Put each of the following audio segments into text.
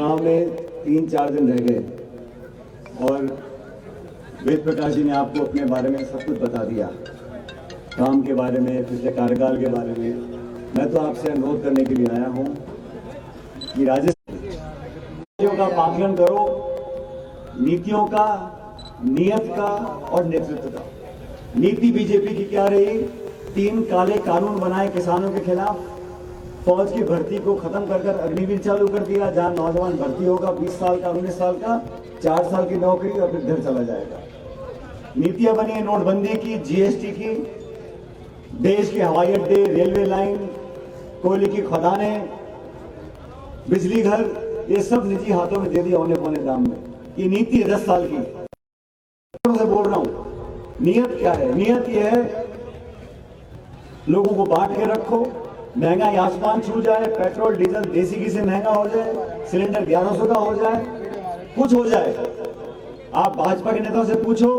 चुनाव में 3-4 दिन रह गए और वेद प्रकाश जी ने आपको अपने बारे में सब कुछ बता दिया, काम के बारे में, पिछले कार्यकाल के बारे में। मैं तो आपसे अनुरोध करने के लिए आया हूं कि राजस्थान का पालन करो, नीतियों का, नियत का और नेतृत्व का। नीति बीजेपी की क्या रही? 3 काले कानून बनाए किसानों के खिलाफ, फौज की भर्ती को खत्म कर अग्निवीर चालू कर दिया, जहां नौजवान भर्ती होगा 20 साल का, 19 साल का, 4 साल की नौकरी और फिर घर चला जाएगा। नीतियां बनी है नोटबंदी की, जीएसटी की, देश के हवाई अड्डे, रेलवे लाइन, कोयले की खदानें, बिजली घर, ये सब निजी हाथों में दे दिया होने पौने दाम में। ये नीति है 10 साल की। से बोल रहा हूं, नियत क्या है? नियत ये है लोगों को बांट के रखो, महंगाई आसमान छू जाए, पेट्रोल डीजल देसी घी से महंगा हो जाए, सिलेंडर 1100 का हो जाए, कुछ हो जाए। आप भाजपा के नेताओं से पूछो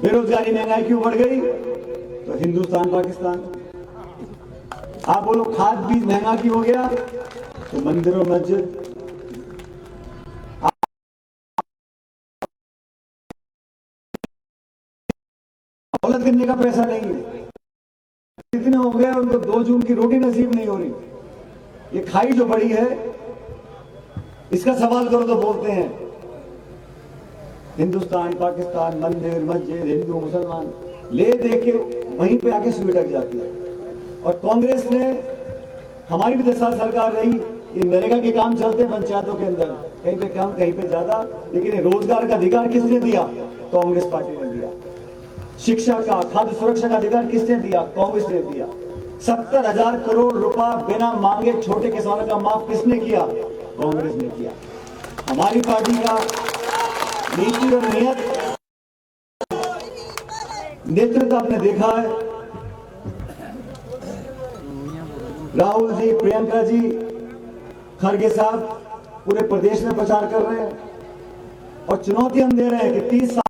बेरोजगारी महंगाई क्यों बढ़ गई, तो हिंदुस्तान पाकिस्तान। आप बोलो खाद बीज महंगा क्यों हो गया, तो मंदिर और मस्जिद। दौलत गिनने का पैसा नहीं है, कितने हो गए उनको 2 जून की रोटी नसीब नहीं हो रही। ये खाई जो बड़ी है, इसका सवाल करो तो बोलते हैं हिंदुस्तान पाकिस्तान, मंदिर मस्जिद, हिंदू मुसलमान, ले दे के वहीं पे आके सुई अटक जाती है। और कांग्रेस ने, हमारी भी 10 साल सरकार रही, ये नरेगा के काम चलते हैं पंचायतों के अंदर, कहीं पे कम कहीं पे ज्यादा, लेकिन रोजगार का अधिकार किसने दिया? कांग्रेस पार्टी ने दिया। शिक्षा का, खाद्य सुरक्षा का अधिकार किसने दिया? कांग्रेस ने दिया। 70,000 करोड़ रुपया बिना मांगे छोटे किसानों का माफ किसने किया? कांग्रेस ने किया। हमारी पार्टी का नीति और नियत, नेतृत्व आपने देखा है। राहुल जी, प्रियंका जी, खड़गे साहब पूरे प्रदेश में प्रचार कर रहे हैं और चुनौती हम दे रहे हैं कि 30 साल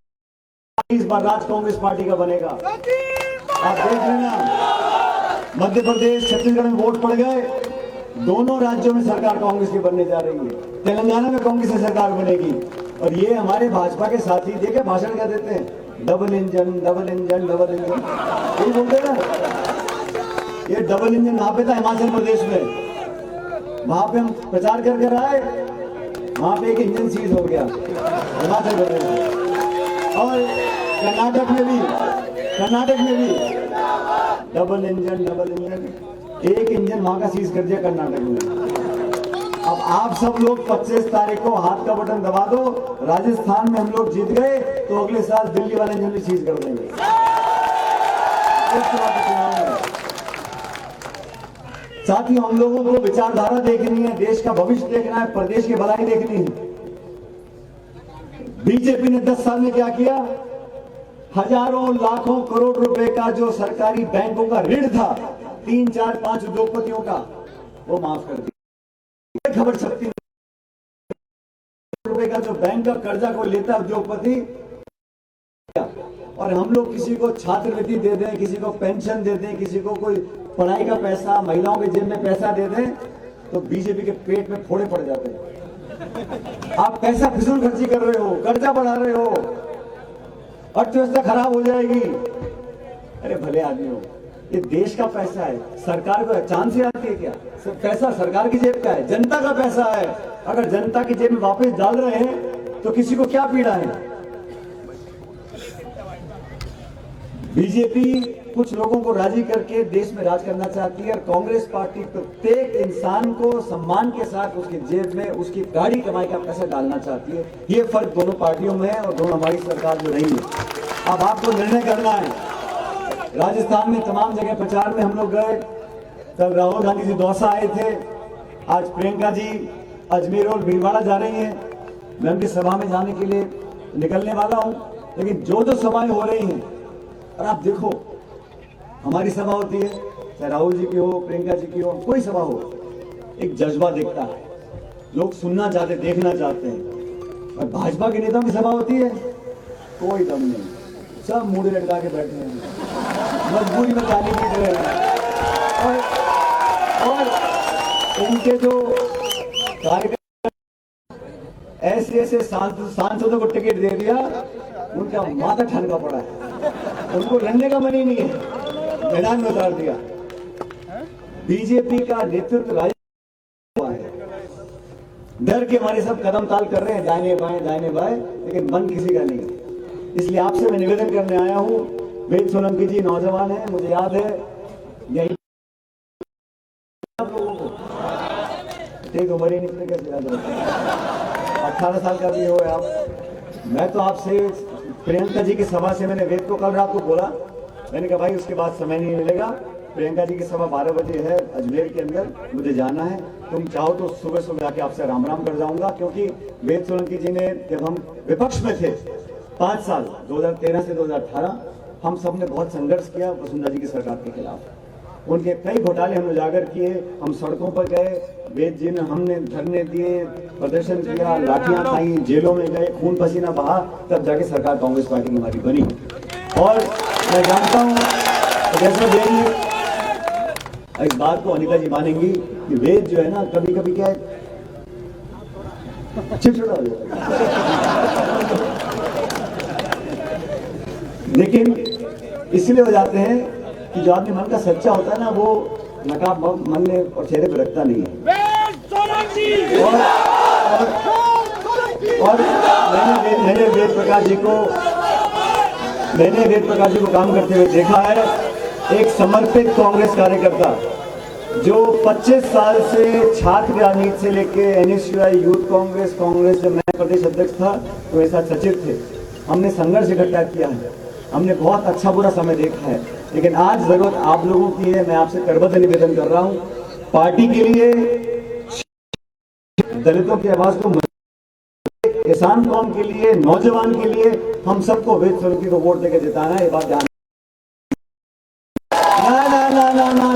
इस बार राज कांग्रेस पार्टी का बनेगा। आप देख लेना, मध्य प्रदेश, छत्तीसगढ़ में वोट पड़ गए, दोनों राज्यों में सरकार कांग्रेस की बनने जा रही है। तेलंगाना में कांग्रेस की सरकार बनेगी। और ये हमारे भाजपा के साथी देखे भाषण क्या देते हैं, double engine double engine double engine, यही बोलते हैं ना। ये डबल इंजन वहां पे था हिमाचल प्रदेश में, वहां पे हम प्रचार कर कर आए, वहां पे एक इंजन सीज हो गया हिमाचल प्रदेश में। और कर्नाटक में भी डबल इंजन, एक इंजन वहां का सीज कर दिया कर्नाटक में। अब आप सब लोग 25 तारीख को हाथ का बटन दबा दो, राजस्थान में हम लोग जीत गए तो अगले साल दिल्ली वाले इंजन भी सीज कर देंगे। साथ ही हम लोगों को विचारधारा देखनी है, देश का भविष्य देखना है, प्रदेश की भलाई देखनी है। बीजेपी ने 10 साल में क्या किया? हजारों लाखों करोड़ रुपए का जो सरकारी बैंकों का ऋण था 3, 4, 5 उद्योगपतियों का, वो माफ कर दिया। खबर छपती रुपए का जो बैंक का कर्जा को लेता उद्योगपति, और हम लोग किसी को छात्रवृत्ति दे दें, किसी को पेंशन दे दें, किसी को कोई पढ़ाई का पैसा, महिलाओं के जेब में पैसा दे दें, तो बीजेपी के पेट में फोड़े पड़ जाते हैं। आप पैसा फिजूल खर्ची कर रहे हो, कर्जा बढ़ा रहे हो, अर्थव्यवस्था खराब हो जाएगी। अरे भले आदमी हो, ये देश का पैसा है, सरकार को चांद से आती है क्या? पैसा सरकार की जेब का है, जनता का पैसा है। अगर जनता की जेब में वापस डाल रहे हैं तो किसी को क्या पीड़ा है? बीजेपी कुछ लोगों को राजी करके देश में राज करना चाहती है, और कांग्रेस पार्टी प्रत्येक इंसान को सम्मान के साथ उसकी जेब में उसकी गाड़ी कमाई का पैसा डालना चाहती है। ये फर्क दोनों पार्टियों में है और दोनों हमारी सरकार जो रही है। अब आपको निर्णय करना है। राजस्थान में तमाम जगह प्रचार में हम लोग गए, कल राहुल गांधी जी दौसा आए थे, आज प्रियंका जी अजमेर और भीलवाड़ा जा रही हैं। मैं उनकी सभा में जाने के लिए निकलने वाला हूं, लेकिन जो जो सभाएं हो रही हैं, और आप देखो हमारी सभा होती है, चाहे राहुल जी की हो, प्रियंका जी की हो, कोई सभा हो, एक जज्बा दिखता है, लोग सुनना चाहते, देखना चाहते हैं। और भाजपा के नेताओं की सभा होती है, कोई दम नहीं, सब मुंह लटका के बैठे हैं, मजबूरी में ताली पीट रहे हैं। और उनके जो कार्यक्रम ऐसे सांसदों को टिकट दे दिया, उनका माथा ठनका पड़ा है, उनको लड़ने का मन ही नहीं है, मैदान में उतार दिया। बीजेपी का नेतृत्व हुआ है, डर के हमारे सब कदम ताल कर रहे हैं दाहिने बाएं, लेकिन मन किसी का नहीं है। इसलिए आपसे मैं निवेदन करने आया हूं। वेद सोलंकी जी नौजवान है, मुझे याद है यही उम्र ही नहीं, कैसे याद है, 18 साल का भी हो आप। मैं तो आपसे प्रियंका जी की सभा से मैंने वेद को कल रात को बोला, मैंने कहा भाई उसके बाद समय नहीं मिलेगा, प्रियंका जी की सभा 12 बजे है अजमेर के अंदर, मुझे जाना है, तुम चाहो तो सुबह सुबह आके आपसे राम राम कर जाऊंगा। क्योंकि वेद सोलंकी जी ने, जब हम विपक्ष में थे 5 साल 2013 से 2018, हम सब ने बहुत संघर्ष किया वसुंधरा जी की सरकार के खिलाफ। उनके कई घोटाले हम उजागर किए, हम सड़कों पर गए, वेद जी ने, हमने धरने दिए, प्रदर्शन किया, लाठियां खाई, जेलों में गए, खून पसीना बहा, तब जाके सरकार कांग्रेस पार्टी की हमारी बनी। और मैं जानता हूं जैसे वेद, इस बात को अनिता जी मानेंगी कि वेद जो है ना, कभी कभी क्या है, चिड़चिड़ा हो जाता है, लेकिन इसलिए हो जाते हैं कि जो आदमी मन का सच्चा होता है ना, वो नकाब मन में और चेहरे पे रखता नहीं है। और मैंने वेद प्रकाश जी को काम करते हुए देखा है, एक समर्पित कांग्रेस कार्यकर्ता जो 25 साल से छात्र राजनीति से लेके NSUI, यूथ कांग्रेस, जब मैं प्रदेश अध्यक्ष था तो मेरे साथ सचिव थे, हमने संघर्ष इकट्ठा किया है, हमने बहुत अच्छा बुरा समय देखा है। लेकिन आज जरूरत आप लोगों की है, मैं आपसे करबद्ध निवेदन कर रहा हूं, पार्टी के लिए, दलितों की आवाज को, किसान कौम के लिए, नौजवान के लिए, हम सबको वेद सोलंकी को वोट देकर जिताना है। ये बात ध्यान,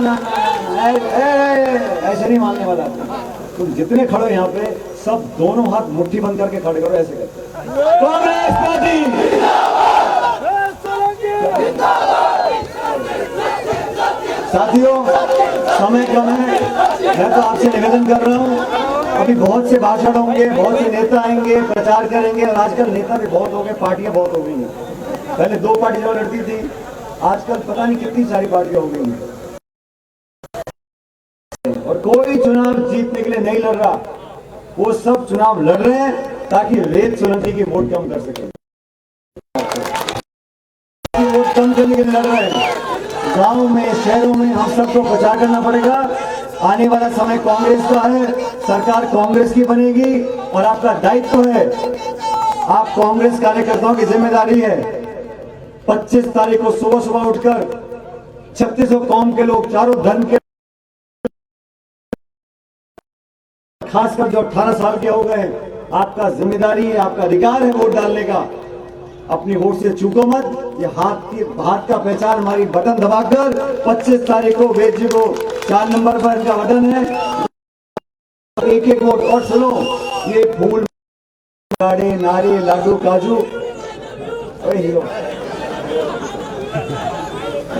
ना ऐसे नहीं मानने वाला। तुम जितने खड़ो यहाँ पे, सब दोनों हाथ मुट्ठी बंद करके खड़े करो, ऐसे करते। कांग्रेस पार्टी साथियों, समय कम है, मैं तो आपसे निवेदन कर रहा हूँ, अभी बहुत से भाषण होंगे, बहुत से नेता आएंगे, प्रचार करेंगे, और आजकल नेता भी बहुत हो गए, पार्टियां बहुत हो गई हैं। पहले 2 पार्टियां लड़ती थी, आजकल पता नहीं कितनी सारी पार्टियां हो गई हैं, और कोई चुनाव जीतने के लिए नहीं लड़ रहा, वो सब चुनाव लड़ रहे हैं ताकि वेद सोलंकी की वोट कम कर सके, वोट कम करने के लिए लड़ रहे हैं। गांव में, शहरों में हम सबको प्रचार करना पड़ेगा। आने वाला समय कांग्रेस का है, सरकार कांग्रेस की बनेगी, और आपका दायित्व है, आप कांग्रेस कार्यकर्ताओं की जिम्मेदारी है, 25 तारीख को सुबह सुबह उठकर 3600 कौम के लोग, चारों धर्म के, खासकर जो 18 साल के हो गए हैं, आपका जिम्मेदारी है, आपका अधिकार है वोट डालने का। अपनी वोट से चूको मत। ये हाथ का पहचान हमारी, बटन दबाकर 25 तारीख को वेद जी को 4 नंबर पर इनका बटन है, एक वोट। और सुनो, ये फूल, गाड़े, नारे, लाडू, काजू,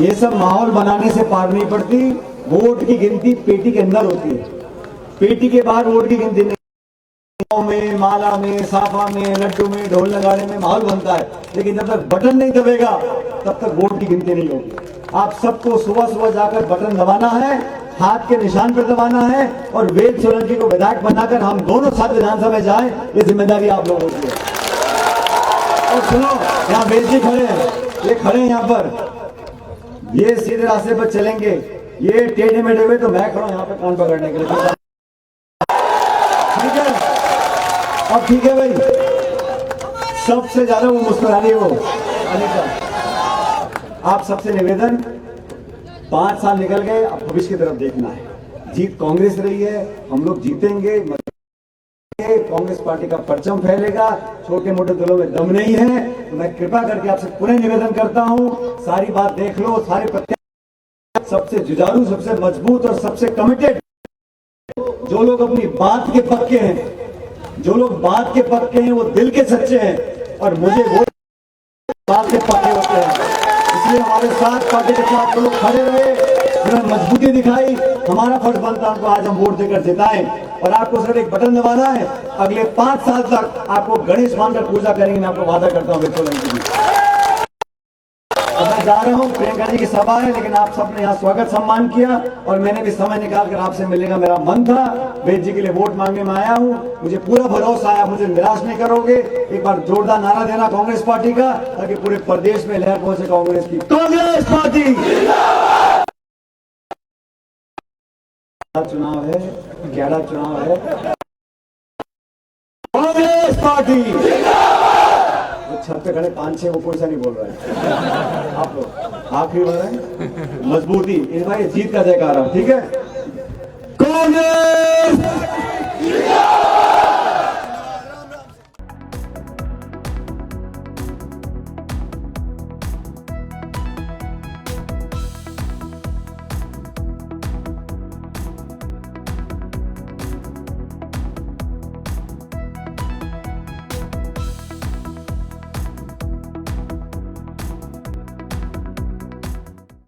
ये सब माहौल बनाने से पार नहीं पड़ती। वोट की गिनती पेटी के अंदर होती है, पेटी के बाहर वोट की गिनती नहीं। में, माला में, साफा में, लड्डू में, ढोल नगाड़े में माहौल बनता है, लेकिन जब तक बटन नहीं दबेगा तब तक वोट की गिनती नहीं होगी। आप सबको सुबह सुबह जाकर बटन दबाना है, हाथ के निशान पर दबाना है, और वेद सोलंकी को विधायक बनाकर हम दोनों साथ विधानसभा में जाएं, ये जिम्मेदारी आप लोगों की है। और सुनो, यहाँ वेद जी खड़े हैं, ये खड़े हैं यहाँ पर, ये सीधे रास्ते पर चलेंगे, ये टेढ़े मेढ़े हुए तो मैं खड़ा हूं यहाँ पे कान पकड़ने के लिए। ठीक है, अब ठीक है भाई, सबसे ज्यादा वो मुस्कुरानी हो अनिता। आप सबसे निवेदन, 5 साल निकल गए, अब भविष्य की तरफ देखना है। जीत कांग्रेस रही है, हम लोग जीतेंगे, कांग्रेस पार्टी का परचम फैलेगा। छोटे मोटे दलों में दम नहीं है, तो मैं कृपा करके आपसे पुनः निवेदन करता हूं, सारी बात देख लो, सारे प्रत्याशी सबसे जुझारू, सबसे मजबूत और सबसे कमिटेड, जो लोग अपनी बात के पक्के हैं, जो लोग बात के पक्के हैं, वो दिल के सच्चे हैं, और मुझे वो बात के पक्के होते हैं। इसलिए हमारे साथ, पार्टी के साथ लोग खड़े रहे, जिन्होंने मजबूती दिखाई, हमारा फर्ज बनता है उनको आज हम वोट देकर जिताएं। और आपको सिर्फ एक बटन दबाना है, अगले 5 साल तक आपको गणेश मानकर पूजा करेंगे, मैं आपको वादा करता हूँ बिल्कुल। मैं जा रहा हूँ, प्रियंका जी की सभा है, लेकिन आप सबने यहाँ स्वागत सम्मान किया और मैंने भी समय निकाल कर आपसे मिलने का मेरा मन था। वेद जी के लिए वोट मांगने में आया हूँ, मुझे पूरा भरोसा है आप मुझे निराश नहीं करोगे। एक बार जोरदार नारा देना कांग्रेस पार्टी का, ताकि पूरे प्रदेश में लहर पहुंचे कांग्रेस की। कांग्रेस पार्टी चुनाव है, ग्यारह चुनाव है, कांग्रेस पार्टी। छत पे खड़े 5-6 वो कोई सा नहीं बोल रहा है, आप लोग आखिरी बार है, मजबूती इस बार जीत का जयकारा, ठीक है। कांग्रेस